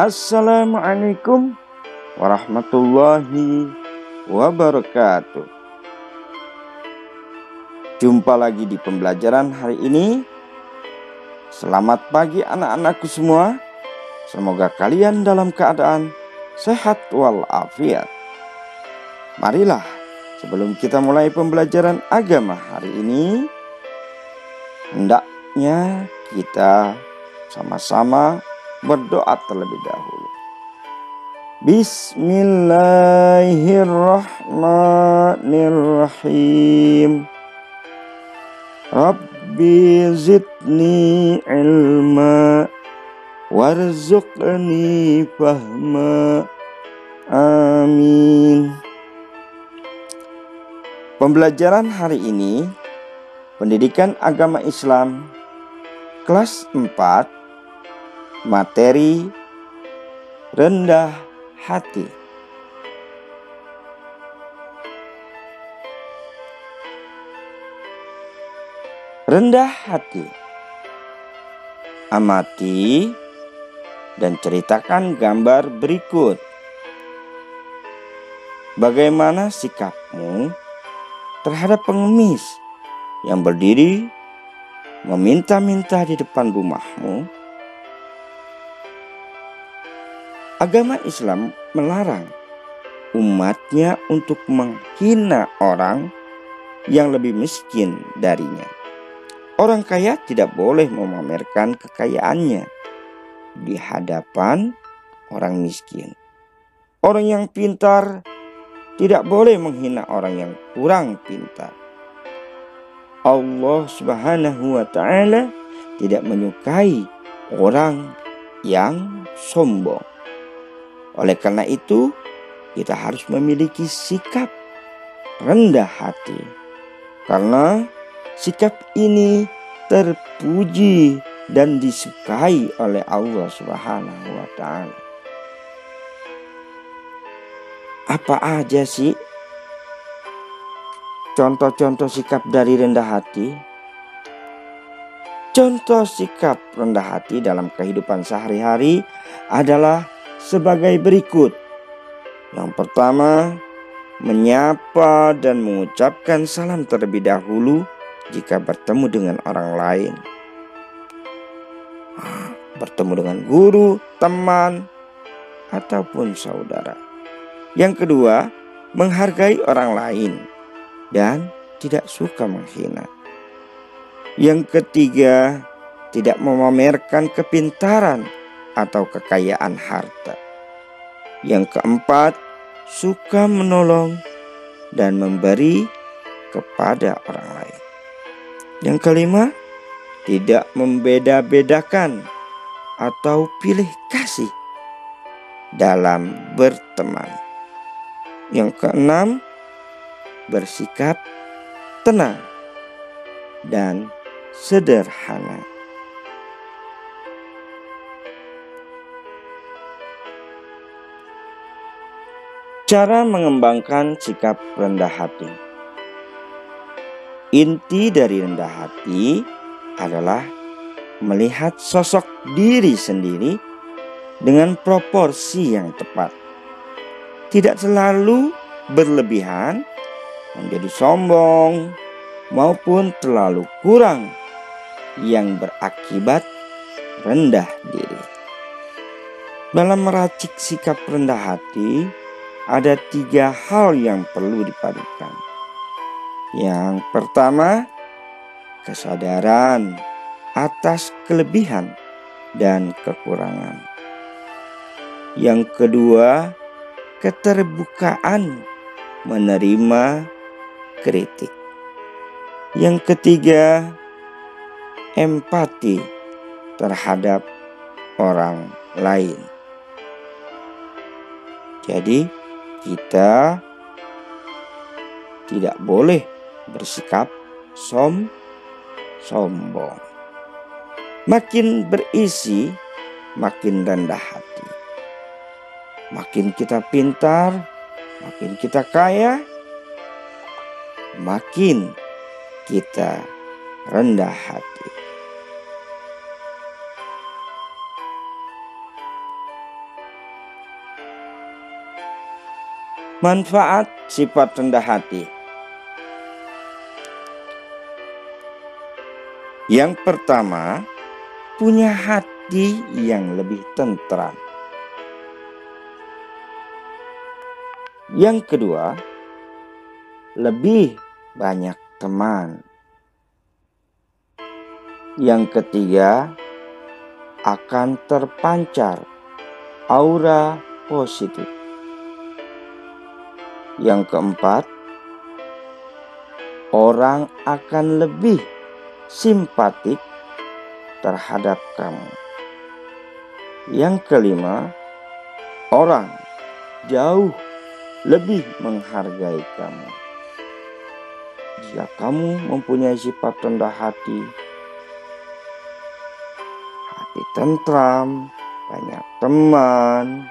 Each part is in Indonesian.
Assalamualaikum warahmatullahi wabarakatuh. Jumpa lagi di pembelajaran hari ini. Selamat pagi anak-anakku semua. Semoga kalian dalam keadaan sehat walafiat. Marilah sebelum kita mulai pembelajaran agama hari ini, hendaknya kita sama-sama berdoa terlebih dahulu. Bismillahirrahmanirrahim. Rabbi zidni ilma warzuqni fahma. Amin. Pembelajaran hari ini pendidikan agama Islam kelas 4, materi rendah hati. Rendah hati. Amati dan ceritakan gambar berikut. Bagaimana sikapmu terhadap pengemis yang berdiri meminta-minta di depan rumahmu? Agama Islam melarang umatnya untuk menghina orang yang lebih miskin darinya. Orang kaya tidak boleh memamerkan kekayaannya di hadapan orang miskin. Orang yang pintar tidak boleh menghina orang yang kurang pintar. Allah Subhanahu wa Ta'ala tidak menyukai orang yang sombong. Oleh karena itu, kita harus memiliki sikap rendah hati. Karena sikap ini terpuji dan disukai oleh Allah Subhanahu wa Ta'ala. Apa aja sih contoh-contoh sikap dari rendah hati? Contoh sikap rendah hati dalam kehidupan sehari-hari adalah sebagai berikut. Yang pertama, menyapa dan mengucapkan salam terlebih dahulu jika bertemu dengan orang lain. Bertemu dengan guru, teman, ataupun saudara. Yang kedua, menghargai orang lain dan tidak suka menghina. Yang ketiga, tidak memamerkan kepintaran atau kekayaan harta. Yang keempat, suka menolong dan memberi kepada orang lain. Yang kelima, tidak membeda-bedakan atau pilih kasih dalam berteman. Yang keenam, bersikap tenang dan sederhana. Cara mengembangkan sikap rendah hati. Inti dari rendah hati adalah melihat sosok diri sendiri dengan proporsi yang tepat. Tidak selalu berlebihan, menjadi sombong, maupun terlalu kurang yang berakibat rendah diri. Dalam meracik sikap rendah hati, ada 3 hal yang perlu dipadukan. Yang pertama, kesadaran atas kelebihan dan kekurangan. Yang kedua, keterbukaan menerima kritik. Yang ketiga, empati terhadap orang lain. Jadi, kita tidak boleh bersikap sombong. Makin berisi, makin rendah hati. Makin kita pintar, makin kita kaya, makin kita rendah hati. Manfaat sifat rendah hati. Yang pertama, punya hati yang lebih tentram. Yang kedua, lebih banyak teman. Yang ketiga, akan terpancar aura positif. Yang keempat, orang akan lebih simpatik terhadap kamu. Yang kelima, orang jauh lebih menghargai kamu. Jika kamu mempunyai sifat rendah hati tentram, banyak teman,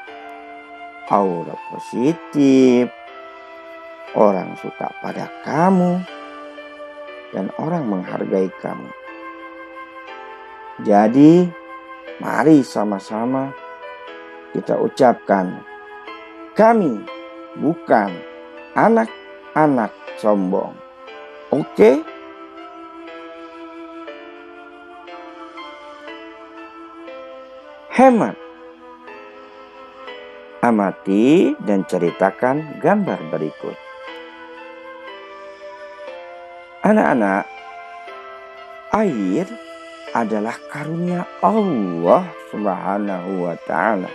aura positif, orang suka pada kamu, dan orang menghargai kamu. Jadi, mari sama-sama kita ucapkan, kami bukan anak-anak sombong. Oke? Hemat. Amati dan ceritakan gambar berikut. Anak-anak, air adalah karunia Allah Subhanahu wa Ta'ala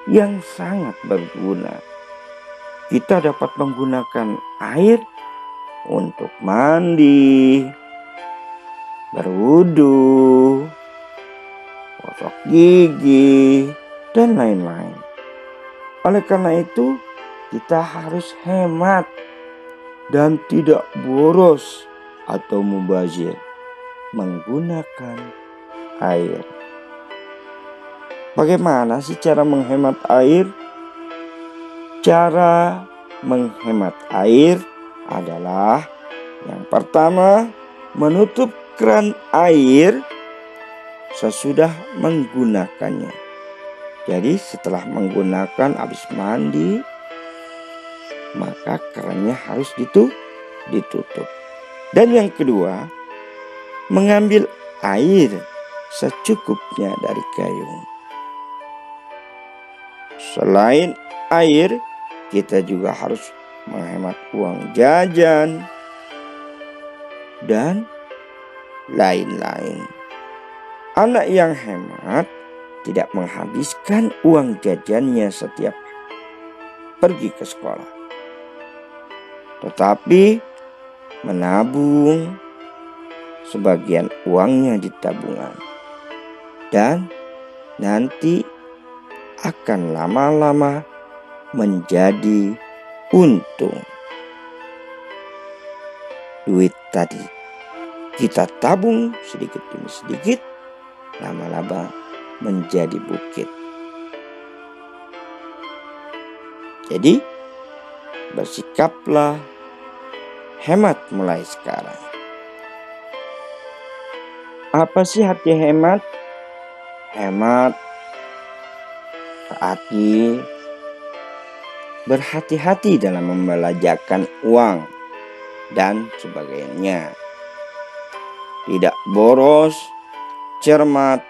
yang sangat berguna. Kita dapat menggunakan air untuk mandi, berwudu, gosok gigi, dan lain-lain. Oleh karena itu, kita harus hemat dan tidak boros atau mubazir menggunakan air. Bagaimana sih cara menghemat air? Cara menghemat air adalah yang pertama, menutup keran air sesudah menggunakannya. Jadi setelah menggunakan habis mandi, maka kerannya harus ditutup. Dan yang kedua, mengambil air secukupnya dari gayung. Selain air, kita juga harus menghemat uang jajan dan lain-lain. Anak yang hemat tidak menghabiskan uang jajannya setiap pergi ke sekolah, tetapi menabung sebagian uangnya di tabungan, dan nanti akan lama-lama menjadi untung. Duit tadi kita tabung sedikit demi sedikit, lama-lama menjadi bukit. Jadi bersikaplah hemat mulai sekarang. Apa sih hati hemat? Hemat berarti berhati-hati dalam membelanjakan uang dan sebagainya. Tidak boros, cermat.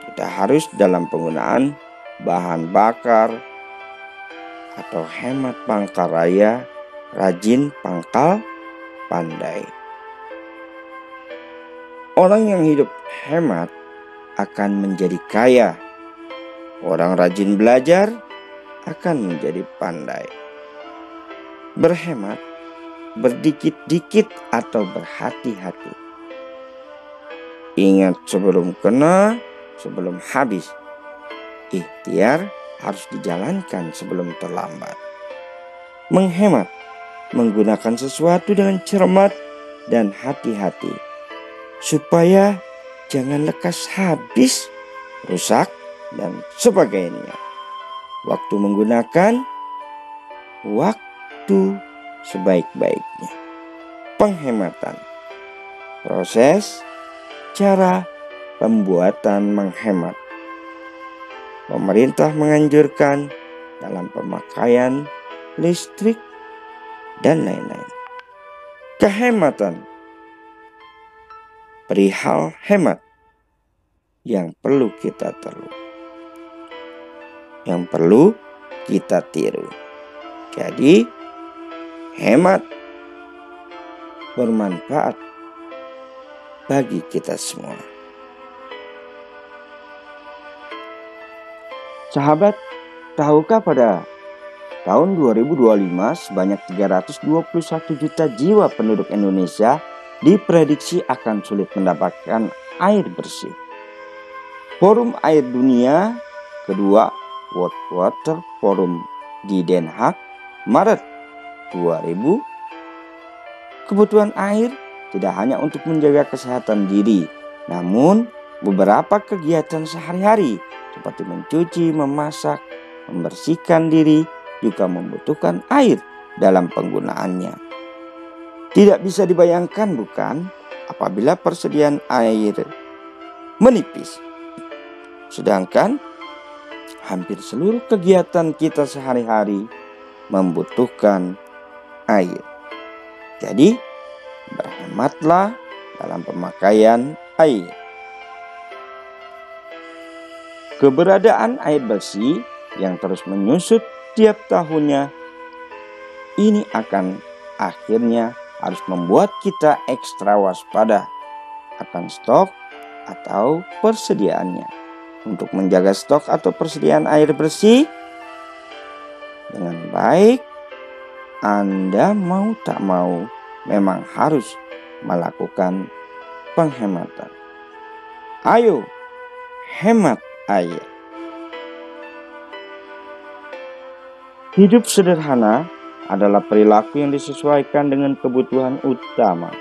Kita harus dalam penggunaan bahan bakar atau hemat pangkal raya, rajin pangkal pandai. Orang yang hidup hemat akan menjadi kaya. Orang rajin belajar akan menjadi pandai. Berhemat, berdikit-dikit atau berhati-hati. Ingat sebelum kena, sebelum habis. Ikhtiar harus dijalankan sebelum terlambat. Menghemat, menggunakan sesuatu dengan cermat dan hati-hati, supaya jangan lekas habis, rusak, dan sebagainya. Waktu menggunakan, waktu sebaik-baiknya. Penghematan, proses, cara pembuatan menghemat. Pemerintah menganjurkan dalam pemakaian listrik, dan lain-lain. Kehematan. Perihal hemat yang perlu kita tiru. Jadi, hemat bermanfaat bagi kita semua. Sahabat, tahukah pada tahun 2025 sebanyak 321 juta jiwa penduduk Indonesia diprediksi akan sulit mendapatkan air bersih. Forum Air Dunia kedua, World Water Forum di Den Haag, Maret 2000, kebutuhan air tidak hanya untuk menjaga kesehatan diri, namun beberapa kegiatan sehari-hari seperti mencuci, memasak, membersihkan diri juga membutuhkan air dalam penggunaannya. Tidak bisa dibayangkan bukan apabila persediaan air menipis. Sedangkan hampir seluruh kegiatan kita sehari-hari membutuhkan air. Jadi, berhematlah dalam pemakaian air. Keberadaan air bersih yang terus menyusut tiap tahunnya ini akan akhirnya harus membuat kita ekstra waspada akan stok atau persediaannya. Untuk menjaga stok atau persediaan air bersih dengan baik, Anda mau tak mau memang harus melakukan penghematan. Ayo, hemat air. Hidup sederhana adalah perilaku yang disesuaikan dengan kebutuhan utama.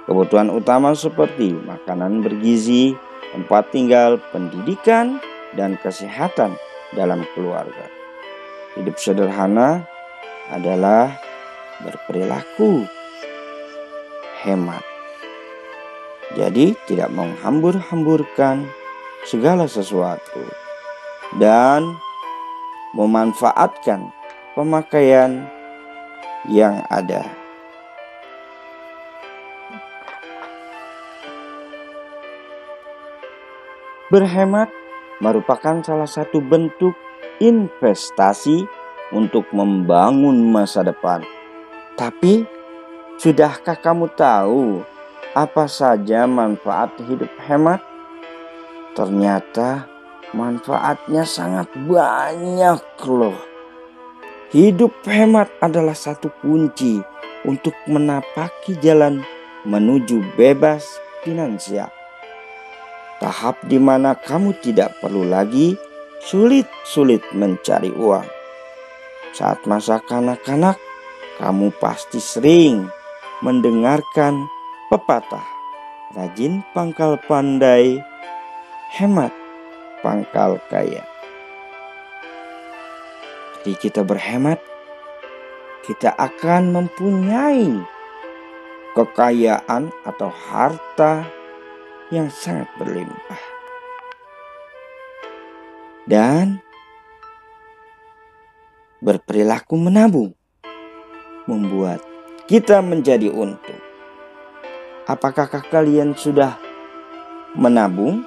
Kebutuhan utama seperti makanan bergizi, tempat tinggal, pendidikan, dan kesehatan dalam keluarga. Hidup sederhana adalah berperilaku hemat. Jadi tidak menghambur-hamburkan segala sesuatu dan memanfaatkan pemakaian yang ada. Berhemat merupakan salah satu bentuk investasi untuk membangun masa depan. Tapi, sudahkah kamu tahu apa saja manfaat hidup hemat? Ternyata manfaatnya sangat banyak loh. Hidup hemat adalah satu kunci untuk menapaki jalan menuju bebas finansial. Tahap di mana kamu tidak perlu lagi sulit-sulit mencari uang. Saat masa kanak-kanak, kamu pasti sering mendengarkan pepatah, rajin pangkal pandai, hemat pangkal kaya. Jadi kita berhemat, kita akan mempunyai kekayaan atau harta yang sangat berlimpah. Dan berperilaku menabung membuat kita menjadi untung. Apakah kalian sudah menabung?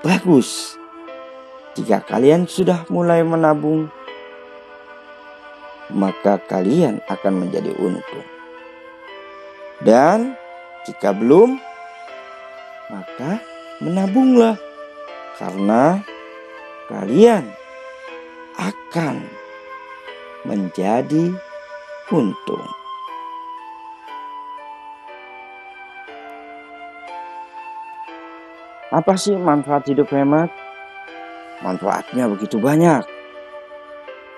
Bagus. Jika kalian sudah mulai menabung, maka kalian akan menjadi untung. Dan jika belum, maka menabunglah, karena kalian akan menjadi untung. Apa sih manfaat hidup hemat? Manfaatnya begitu banyak.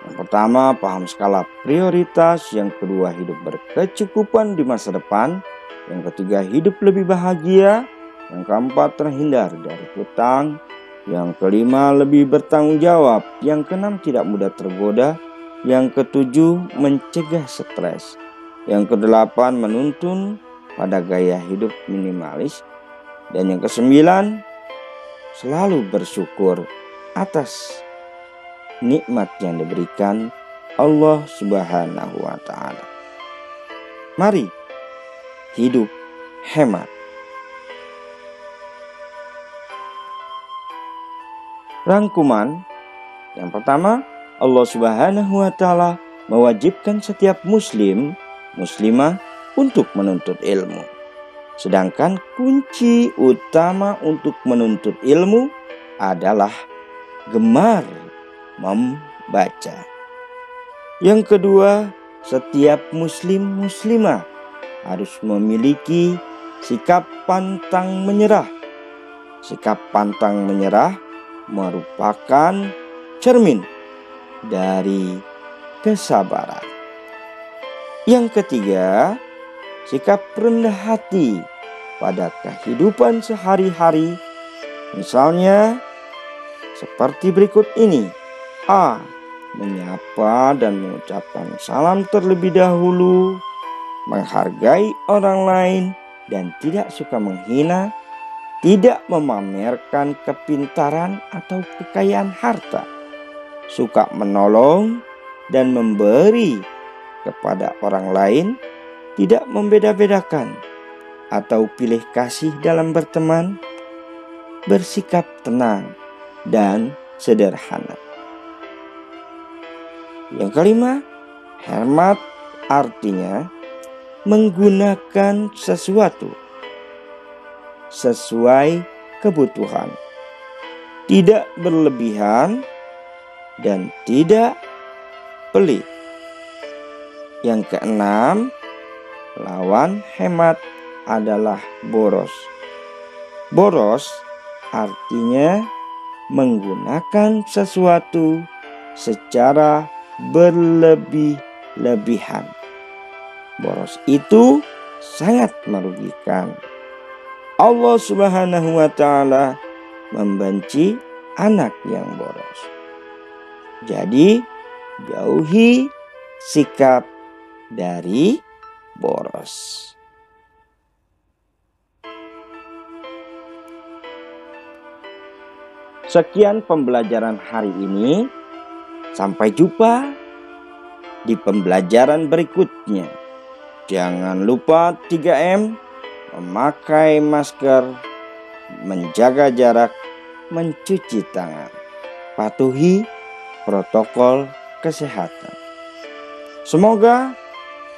Yang pertama, paham skala prioritas. Yang kedua, hidup berkecukupan di masa depan. Yang ketiga, hidup lebih bahagia. Yang keempat, terhindar dari hutang. Yang kelima, lebih bertanggung jawab. Yang keenam, tidak mudah tergoda. Yang ketujuh, mencegah stres. Yang kedelapan, menuntun pada gaya hidup minimalis. Dan yang kesembilan, selalu bersyukur atas nikmat yang diberikan Allah Subhanahu wa Ta'ala. Mari hidup hemat. Rangkuman yang pertama, Allah Subhanahu wa Ta'ala mewajibkan setiap muslim, muslimah untuk menuntut ilmu. Sedangkan kunci utama untuk menuntut ilmu adalah gemar membaca. Yang kedua, setiap muslim muslimah harus memiliki sikap pantang menyerah. Sikap pantang menyerah merupakan cermin dari kesabaran. Yang ketiga, sikap rendah hati pada kehidupan sehari-hari. Misalnya seperti berikut ini. A. Menyapa dan mengucapkan salam terlebih dahulu, menghargai orang lain dan tidak suka menghina, tidak memamerkan kepintaran atau kekayaan harta, suka menolong dan memberi kepada orang lain, tidak membeda-bedakan atau pilih kasih dalam berteman, bersikap tenang dan sederhana. Yang kelima, hemat artinya menggunakan sesuatu sesuai kebutuhan, tidak berlebihan dan tidak pelit. Yang keenam, lawan hemat adalah boros. Boros artinya menggunakan sesuatu secara berlebih-lebihan. Boros itu sangat merugikan. Allah Subhanahu wa Ta'ala membenci anak yang boros. Jadi, jauhi sikap dari boros. Sekian pembelajaran hari ini. Sampai jumpa di pembelajaran berikutnya. Jangan lupa 3M, memakai masker, menjaga jarak, mencuci tangan. Patuhi protokol kesehatan. Semoga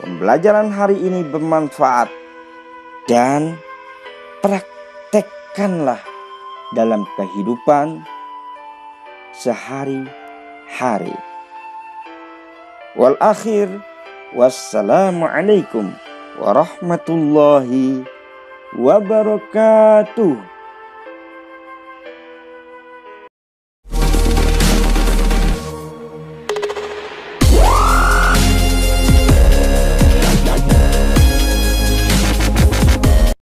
pembelajaran hari ini bermanfaat dan praktekkanlah dalam kehidupan sehari-hari. Wal akhir, wassalamualaikum warahmatullahi wabarakatuh.